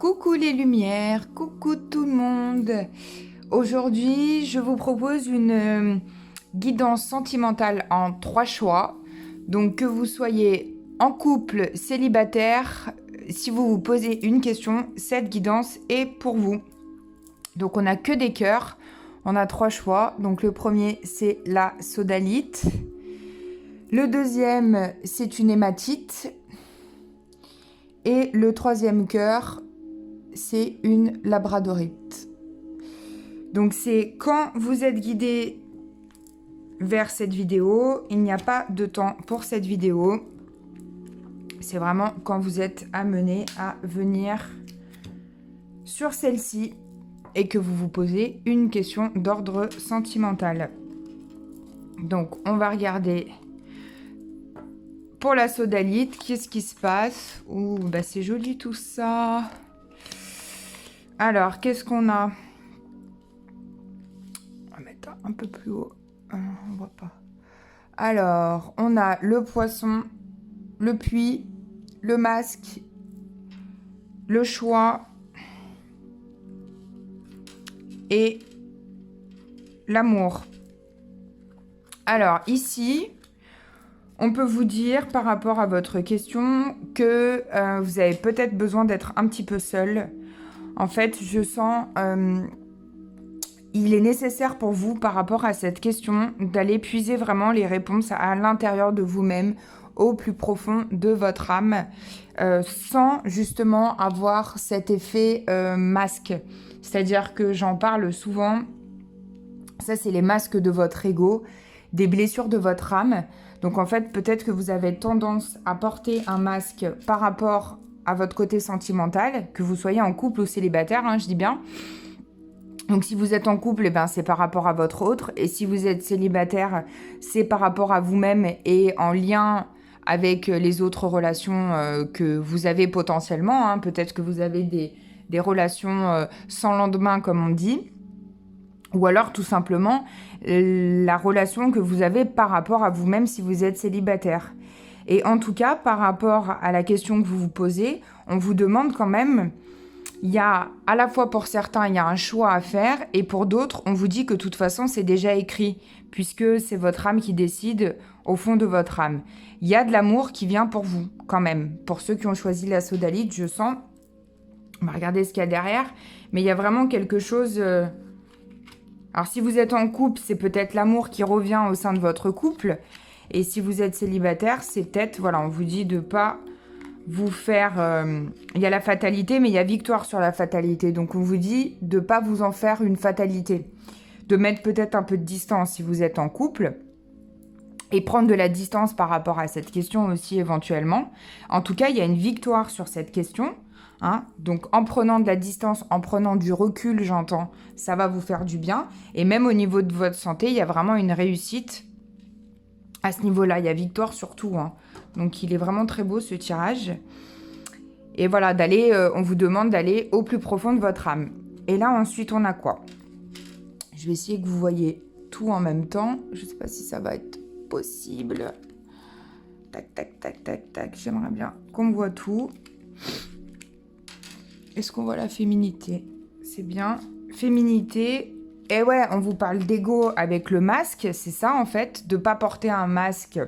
Coucou les lumières, coucou tout le monde. Aujourd'hui, je vous propose une guidance sentimentale en 3 choix. Donc que vous soyez en couple, célibataire, si vous vous posez une question, cette guidance est pour vous. Donc on n'a que des cœurs, on a 3 choix. Donc le premier, c'est la sodalite. Le deuxième, c'est une hématite. Et le troisième cœur, c'est une labradorite. Donc c'est quand vous êtes guidé vers cette vidéo, il n'y a pas de temps pour cette vidéo. C'est vraiment quand vous êtes amené à venir sur celle-ci et que vous vous posez une question d'ordre sentimental. Donc on va regarder pour la sodalite, qu'est-ce qui se passe? Ouh, bah c'est joli tout ça. Alors, qu'est-ce qu'on a? On va mettre un peu plus haut. On voit pas. Alors, on a le poisson, le puits, le masque, le choix et l'amour. Alors, ici, on peut vous dire par rapport à votre question que vous avez peut-être besoin d'être un petit peu seul. En fait, je sens... il est nécessaire pour vous, par rapport à cette question, d'aller puiser vraiment les réponses à l'intérieur de vous-même, au plus profond de votre âme, sans justement avoir cet effet masque. C'est-à-dire que j'en parle souvent, ça c'est les masques de votre ego, des blessures de votre âme. Donc en fait, peut-être que vous avez tendance à porter un masque par rapport à votre côté sentimental, que vous soyez en couple ou célibataire, hein, je dis bien. Donc si vous êtes en couple, eh ben, c'est par rapport à votre autre. Et si vous êtes célibataire, c'est par rapport à vous-même et en lien avec les autres relations que vous avez potentiellement. Hein. Peut-être que vous avez des relations sans lendemain, comme on dit. Ou alors tout simplement la relation que vous avez par rapport à vous-même si vous êtes célibataire. Et en tout cas, par rapport à la question que vous vous posez, on vous demande quand même... Il y a, à la fois pour certains, il y a un choix à faire, et pour d'autres, on vous dit que de toute façon, c'est déjà écrit, puisque c'est votre âme qui décide au fond de votre âme. Il y a de l'amour qui vient pour vous, quand même. Pour ceux qui ont choisi la sodalite, je sens... On va regarder ce qu'il y a derrière, mais il y a vraiment quelque chose... Alors, si vous êtes en couple, c'est peut-être l'amour qui revient au sein de votre couple, et si vous êtes célibataire, c'est peut-être, voilà, on vous dit de pas... vous faire... il y a la fatalité, mais il y a victoire sur la fatalité. Donc, on vous dit de ne pas vous en faire une fatalité. De mettre peut-être un peu de distance si vous êtes en couple. Et prendre de la distance par rapport à cette question aussi, éventuellement. En tout cas, il y a une victoire sur cette question. Hein. Donc, en prenant de la distance, en prenant du recul, j'entends, ça va vous faire du bien. Et même au niveau de votre santé, il y a vraiment une réussite à ce niveau-là. Il y a victoire surtout, hein. Donc, il est vraiment très beau, ce tirage. Et voilà, d'aller, on vous demande d'aller au plus profond de votre âme. Et là, ensuite, on a quoi? Je vais essayer que vous voyez tout en même temps. Je ne sais pas si ça va être possible. Tac, tac, tac, tac, tac. J'aimerais bien qu'on voit tout. Est-ce qu'on voit la féminité? C'est bien. Féminité. Et ouais, on vous parle d'ego avec le masque. C'est ça, en fait. De ne pas porter un masque...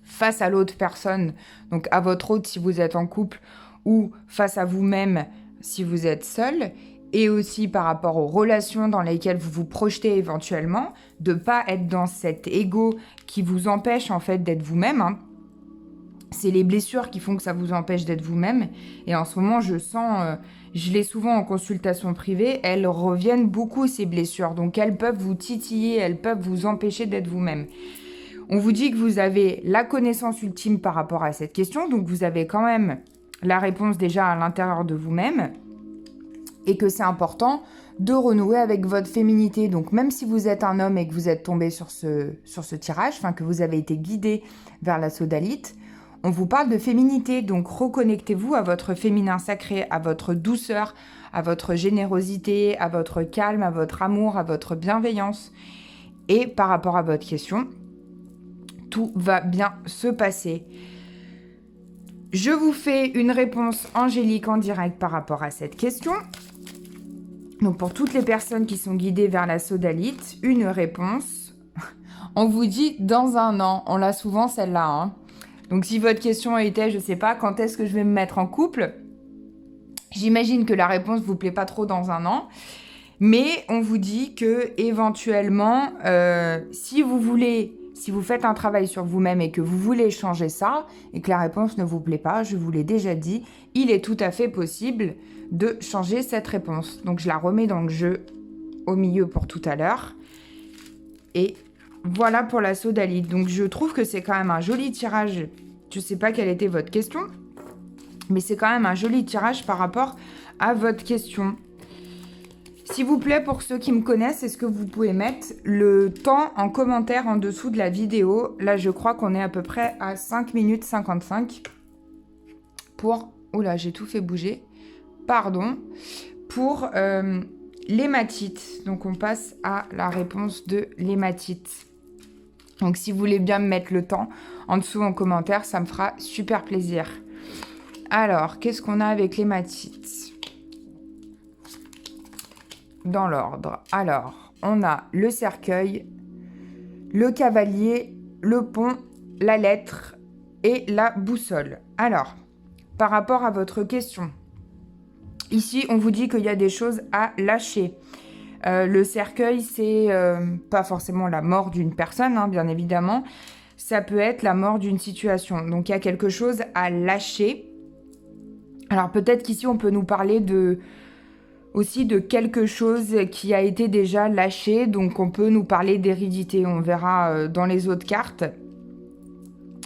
face à l'autre personne, donc à votre autre si vous êtes en couple, ou face à vous-même si vous êtes seul, et aussi par rapport aux relations dans lesquelles vous vous projetez éventuellement, de ne pas être dans cet ego qui vous empêche en fait d'être vous-même. Hein. C'est les blessures qui font que ça vous empêche d'être vous-même, et en ce moment je sens, je l'ai souvent en consultation privée, elles reviennent beaucoup ces blessures, donc elles peuvent vous titiller, elles peuvent vous empêcher d'être vous-même. On vous dit que vous avez la connaissance ultime par rapport à cette question, donc vous avez quand même la réponse déjà à l'intérieur de vous-même, et que c'est important de renouer avec votre féminité. Donc même si vous êtes un homme et que vous êtes tombé sur ce tirage, enfin que vous avez été guidé vers la sodalite, on vous parle de féminité, donc reconnectez-vous à votre féminin sacré, à votre douceur, à votre générosité, à votre calme, à votre amour, à votre bienveillance. Et par rapport à votre question... tout va bien se passer. Je vous fais une réponse angélique en direct par rapport à cette question. Donc, pour toutes les personnes qui sont guidées vers la sodalite, une réponse. On vous dit dans un an. On l'a souvent celle-là. Hein. Donc, si votre question était, je sais pas, quand est-ce que je vais me mettre en couple? J'imagine que la réponse vous plaît pas trop dans un an. Mais on vous dit que éventuellement, si vous faites un travail sur vous-même et que vous voulez changer ça, et que la réponse ne vous plaît pas, je vous l'ai déjà dit, il est tout à fait possible de changer cette réponse. Donc je la remets dans le jeu au milieu pour tout à l'heure. Et voilà pour la sodalite. Donc je trouve que c'est quand même un joli tirage. Je ne sais pas quelle était votre question, mais c'est quand même un joli tirage par rapport à votre question. S'il vous plaît, pour ceux qui me connaissent, est-ce que vous pouvez mettre le temps en commentaire en dessous de la vidéo? Là, je crois qu'on est à peu près à 5 minutes 55 pour... Oula, j'ai tout fait bouger. Pardon. Pour l'hématite. Donc, on passe à la réponse de l'hématite. Donc, si vous voulez bien me mettre le temps en dessous en commentaire, ça me fera super plaisir. Alors, qu'est-ce qu'on a avec l'hématite ? Dans l'ordre. Alors, on a le cercueil, le cavalier, le pont, la lettre et la boussole. Alors, par rapport à votre question, ici, on vous dit qu'il y a des choses à lâcher. Le cercueil, c'est pas forcément la mort d'une personne, hein, bien évidemment. Ça peut être la mort d'une situation. Donc, il y a quelque chose à lâcher. Alors, peut-être qu'ici, on peut nous parler aussi de quelque chose qui a été déjà lâché. Donc, on peut nous parler d'hérédité. On verra dans les autres cartes.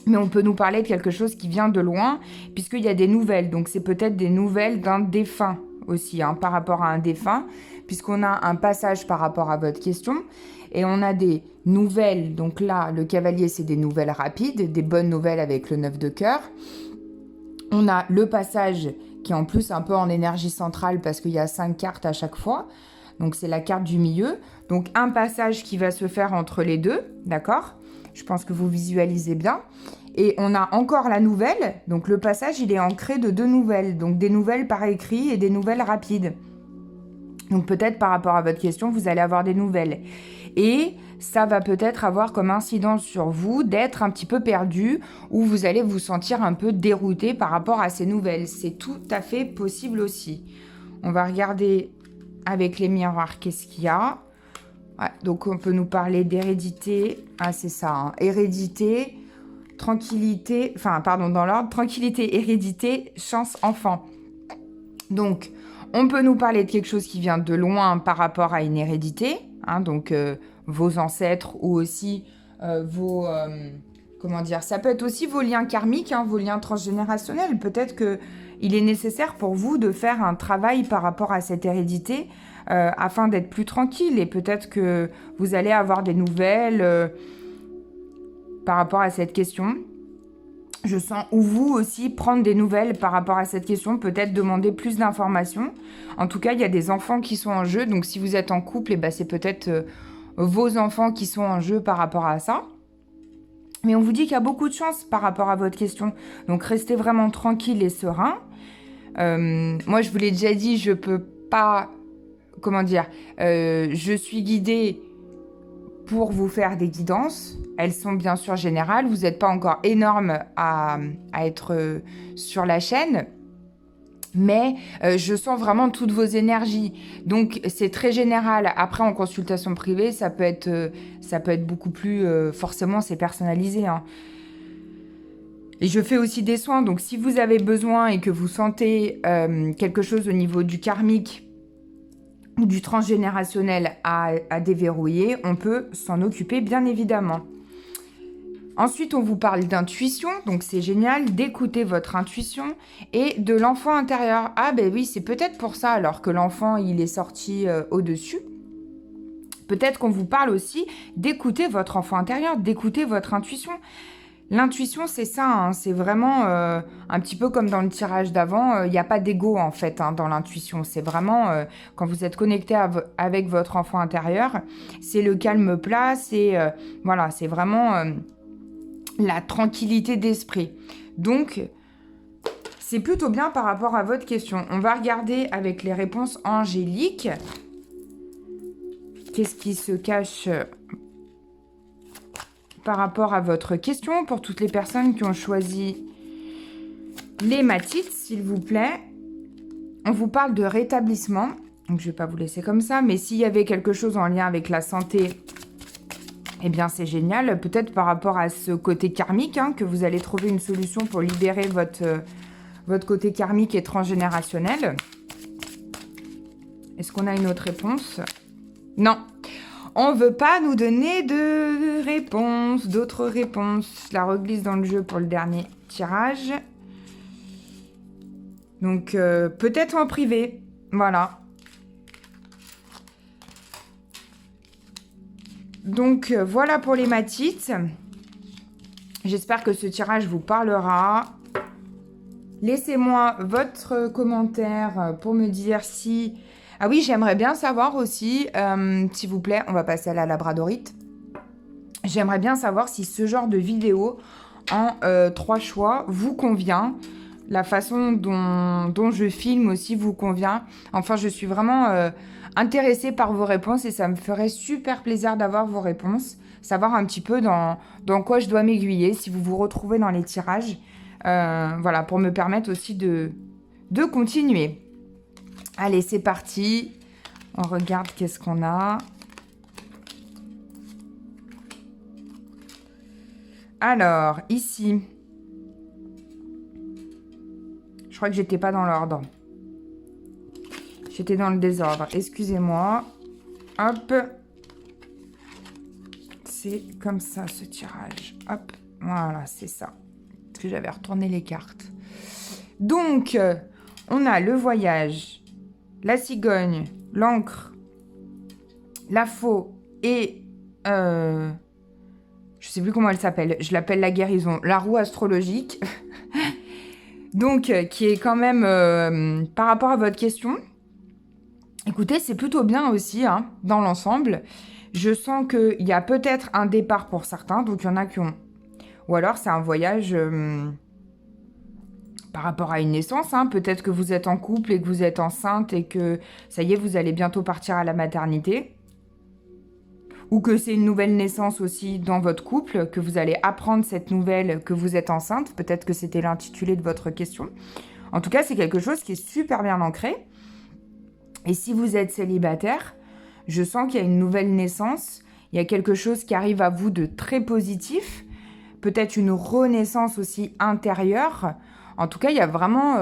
Mais on peut nous parler de quelque chose qui vient de loin, puisqu'il y a des nouvelles. Donc, c'est peut-être des nouvelles d'un défunt aussi, hein, par rapport à un défunt, puisqu'on a un passage par rapport à votre question. Et on a des nouvelles. Donc là, le cavalier, c'est des nouvelles rapides, des bonnes nouvelles avec le 9 de cœur. On a le passage qui est en plus un peu en énergie centrale parce qu'il y a 5 cartes à chaque fois. Donc, c'est la carte du milieu. Donc, un passage qui va se faire entre les deux, d'accord ? Je pense que vous visualisez bien. Et on a encore la nouvelle. Donc, le passage, il est ancré de 2 nouvelles. Donc, des nouvelles par écrit et des nouvelles rapides. Donc, peut-être par rapport à votre question, vous allez avoir des nouvelles. Et ça va peut-être avoir comme incidence sur vous d'être un petit peu perdu ou vous allez vous sentir un peu dérouté par rapport à ces nouvelles. C'est tout à fait possible aussi. On va regarder avec les miroirs qu'est-ce qu'il y a. Ouais, donc, on peut nous parler d'hérédité. Ah, c'est ça, hein. Hérédité, tranquillité, enfin, pardon, dans l'ordre, tranquillité, hérédité, chance, enfant. Donc, on peut nous parler de quelque chose qui vient de loin par rapport à une hérédité, hein, donc vos ancêtres ou aussi vos... comment dire, ça peut être aussi vos liens karmiques, hein, vos liens transgénérationnels. Peut-être qu'il est nécessaire pour vous de faire un travail par rapport à cette hérédité afin d'être plus tranquille. Et peut-être que vous allez avoir des nouvelles par rapport à cette question. Je sens, ou vous aussi, prendre des nouvelles par rapport à cette question, peut-être demander plus d'informations. En tout cas, il y a des enfants qui sont en jeu, donc si vous êtes en couple, eh ben, c'est peut-être vos enfants qui sont en jeu par rapport à ça. Mais on vous dit qu'il y a beaucoup de chance par rapport à votre question, donc restez vraiment tranquille et serein. Moi, je vous l'ai déjà dit, je peux pas, comment dire, je suis guidée pour vous faire des guidances. Elles sont bien sûr générales. Vous n'êtes pas encore énorme à être sur la chaîne. Mais je sens vraiment toutes vos énergies. Donc, c'est très général. Après, en consultation privée, ça peut être beaucoup plus... forcément, c'est personnalisé. Hein. Et je fais aussi des soins. Donc, si vous avez besoin et que vous sentez quelque chose au niveau du karmique ou du transgénérationnel à déverrouiller, on peut s'en occuper, bien évidemment. Ensuite, on vous parle d'intuition, donc c'est génial d'écouter votre intuition et de l'enfant intérieur. Ah ben oui, c'est peut-être pour ça alors que l'enfant, il est sorti au-dessus. Peut-être qu'on vous parle aussi d'écouter votre enfant intérieur, d'écouter votre intuition. L'intuition, c'est ça, hein, c'est vraiment un petit peu comme dans le tirage d'avant, il n'y a pas d'ego en fait hein, dans l'intuition. C'est vraiment, quand vous êtes connecté avec votre enfant intérieur, c'est le calme plat, c'est voilà, c'est vraiment... la tranquillité d'esprit. Donc, c'est plutôt bien par rapport à votre question. On va regarder avec les réponses angéliques. Qu'est-ce qui se cache par rapport à votre question pour toutes les personnes qui ont choisi l'hématite, s'il vous plaît. On vous parle de rétablissement. Donc, je ne vais pas vous laisser comme ça. Mais s'il y avait quelque chose en lien avec la santé, eh bien, c'est génial. Peut-être par rapport à ce côté karmique, hein, que vous allez trouver une solution pour libérer votre côté karmique et transgénérationnel. Est-ce qu'on a une autre réponse? Non. On ne veut pas nous donner de réponses, d'autres réponses. Je la reglisse dans le jeu pour le dernier tirage. Donc, peut-être en privé. Voilà. Donc, voilà pour l'hématite. J'espère que ce tirage vous parlera. Laissez-moi votre commentaire pour me dire si... Ah oui, j'aimerais bien savoir aussi, s'il vous plaît, on va passer à la labradorite. J'aimerais bien savoir si ce genre de vidéo en 3 choix vous convient. La façon dont je filme aussi vous convient. Enfin, je suis vraiment intéressée par vos réponses et ça me ferait super plaisir d'avoir vos réponses. Savoir un petit peu dans quoi je dois m'aiguiller, si vous vous retrouvez dans les tirages. Voilà, pour me permettre aussi de continuer. Allez, c'est parti. On regarde qu'est-ce qu'on a. Alors, ici... Je crois que j'étais pas dans l'ordre. J'étais dans le désordre. Excusez-moi. Hop. C'est comme ça, ce tirage. Hop. Voilà, c'est ça. Parce que j'avais retourné les cartes. Donc, on a le voyage, la cigogne, l'encre, la faux et... je sais plus comment elle s'appelle. Je l'appelle la guérison. La roue astrologique. Donc, qui est quand même, par rapport à votre question, écoutez, c'est plutôt bien aussi, hein, dans l'ensemble. Je sens qu'il y a peut-être un départ pour certains, donc il y en a qui ont... Ou alors, c'est un voyage par rapport à une naissance, hein. Peut-être que vous êtes en couple et que vous êtes enceinte et que, ça y est, vous allez bientôt partir à la maternité. Ou que c'est une nouvelle naissance aussi dans votre couple, que vous allez apprendre cette nouvelle que vous êtes enceinte. Peut-être que c'était l'intitulé de votre question. En tout cas, c'est quelque chose qui est super bien ancré. Et si vous êtes célibataire, je sens qu'il y a une nouvelle naissance. Il y a quelque chose qui arrive à vous de très positif. Peut-être une renaissance aussi intérieure. En tout cas, il y a vraiment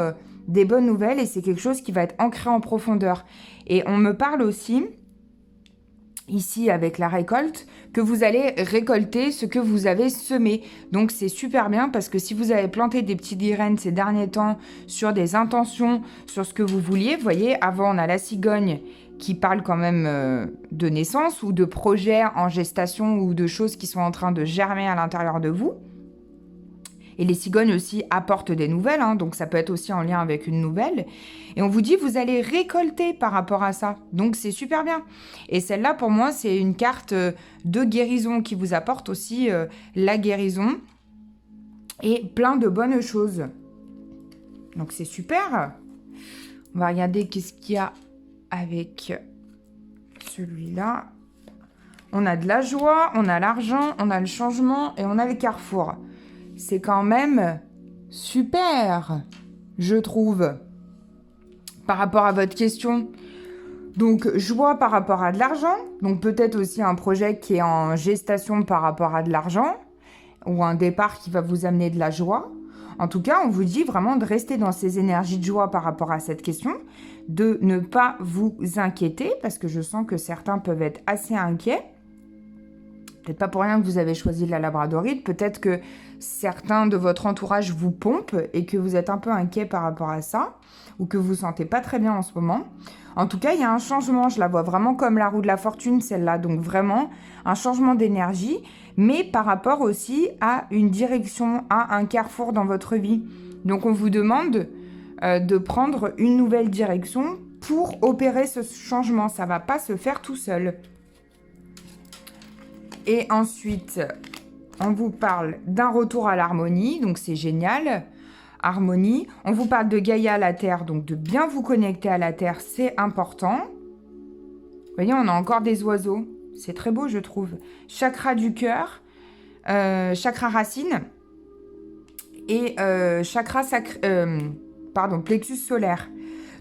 des bonnes nouvelles et c'est quelque chose qui va être ancré en profondeur. Et on me parle aussi... ici avec la récolte, que vous allez récolter ce que vous avez semé. Donc c'est super bien parce que si vous avez planté des petites graines ces derniers temps sur des intentions, sur ce que vous vouliez, vous voyez, avant on a la cigogne qui parle quand même de naissance ou de projets en gestation ou de choses qui sont en train de germer à l'intérieur de vous. Et les cigognes aussi apportent des nouvelles, hein, donc ça peut être aussi en lien avec une nouvelle. Et on vous dit, vous allez récolter par rapport à ça. Donc c'est super bien. Et celle-là, pour moi, c'est une carte de guérison qui vous apporte aussi la guérison et plein de bonnes choses. Donc c'est super. On va regarder qu'est-ce qu'il y a avec celui-là. On a de la joie, on a l'argent, on a le changement et on a le carrefour. C'est quand même super, je trouve, par rapport à votre question. Donc, joie par rapport à de l'argent. Donc, peut-être aussi un projet qui est en gestation par rapport à de l'argent ou un départ qui va vous amener de la joie. En tout cas, on vous dit vraiment de rester dans ces énergies de joie par rapport à cette question, de ne pas vous inquiéter parce que je sens que certains peuvent être assez inquiets. Peut-être pas pour rien que vous avez choisi la labradorite. Peut-être que certains de votre entourage vous pompent et que vous êtes un peu inquiet par rapport à ça ou que vous ne sentez pas très bien en ce moment. En tout cas, il y a un changement. Je la vois vraiment comme la roue de la fortune, celle-là. Donc vraiment, un changement d'énergie, mais par rapport aussi à une direction, à un carrefour dans votre vie. Donc on vous demande de prendre une nouvelle direction pour opérer ce changement. Ça ne va pas se faire tout seul. Et ensuite, on vous parle d'un retour à l'harmonie, donc c'est génial. harmonie. On vous parle de Gaïa, la Terre, donc de bien vous connecter à la Terre, c'est important. Vous voyez, on a encore des oiseaux. C'est très beau, je trouve. Chakra du cœur, chakra racine et chakra plexus solaire.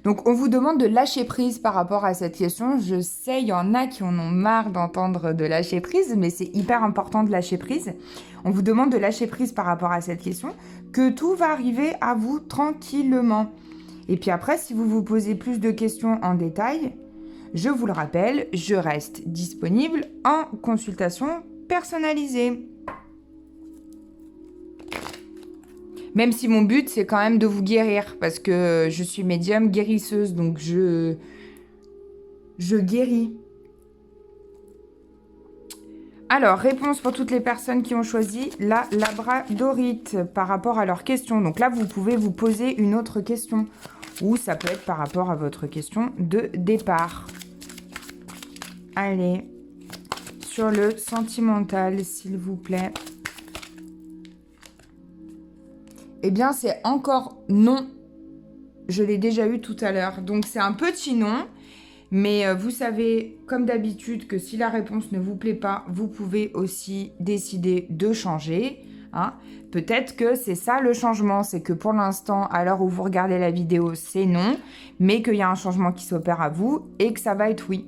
Donc, on vous demande de lâcher prise par rapport à cette question. Je sais, il y en a qui en ont marre d'entendre de lâcher prise, mais c'est hyper important de lâcher prise. On vous demande de lâcher prise par rapport à cette question, que tout va arriver à vous tranquillement. Et puis après, si vous vous posez plus de questions en détail, je vous le rappelle, je reste disponible en consultation personnalisée. Même si mon but, c'est quand même de vous guérir, parce que je suis médium guérisseuse, donc je guéris. Alors, réponse pour toutes les personnes qui ont choisi la labradorite par rapport à leur question. Donc là, vous pouvez vous poser une autre question, ou ça peut être par rapport à votre question de départ. Allez, sur le sentimental, s'il vous plaît. Eh bien, c'est encore non. Je l'ai déjà eu tout à l'heure. Donc, c'est un petit non. Mais vous savez, comme d'habitude, que si la réponse ne vous plaît pas, vous pouvez aussi décider de changer. Hein. Peut-être que c'est ça le changement. C'est que pour l'instant, à l'heure où vous regardez la vidéo, c'est non. Mais qu'il y a un changement qui s'opère à vous et que ça va être oui.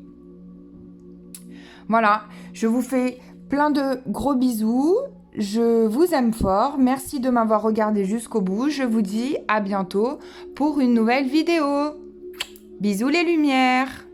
Voilà. Je vous fais plein de gros bisous. Je vous aime fort, merci de m'avoir regardé jusqu'au bout, je vous dis à bientôt pour une nouvelle vidéo. Bisous les lumières!